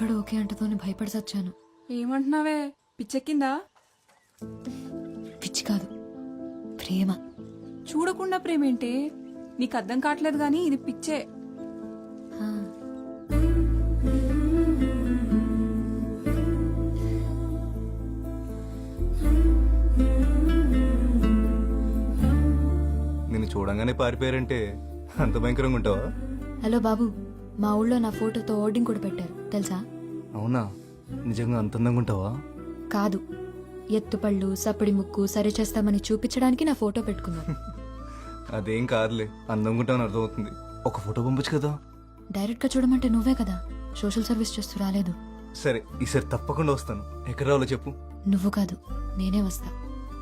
ఎక్కడ ఓకే అంటతోని భయపడి చచ్చాను. ఏమంటున్నావే, పిచ్చెక్కిందా? పిచ్చి కాదు, ప్రేమ. చూడకుండా ప్రేమేంటే? నీకు అర్థం కావట్లేదు గానీ ఇది పిచ్చే. ఆ. నిన్ను చూడంగానే పారిపోయారంటే అంత భయంకరంగా ఉంటావా? హలో బాబు, మా ఊళ్ళో నా ఫోటోతో ఓర్డింగ్ కూడా పెట్టారు తెలుసా? అవునా? నిజంగా అంత అందంగా ఉంటావా? కాదు, ఎత్తుపళ్ళు సప్పడి ముక్కు సరి చేస్తామని చూపించడానికి నా ఫోటో పెట్టుకున్నాను. అదేం కాదులే, అందంగా ఉంటావని అర్థమవుతుంది. ఒక ఫోటో పంపొచ్చు కదా. డైరెక్ట్ గా చూడమంటే నువ్వే కదా సోషల్ సర్వీస్ చేస్తూ రాలేదు. సరే, ఈసారి తప్పకుండా వస్తాను. ఎక్కడ రావాలో చెప్పు. నువ్వు కాదు, నేనే వస్తా.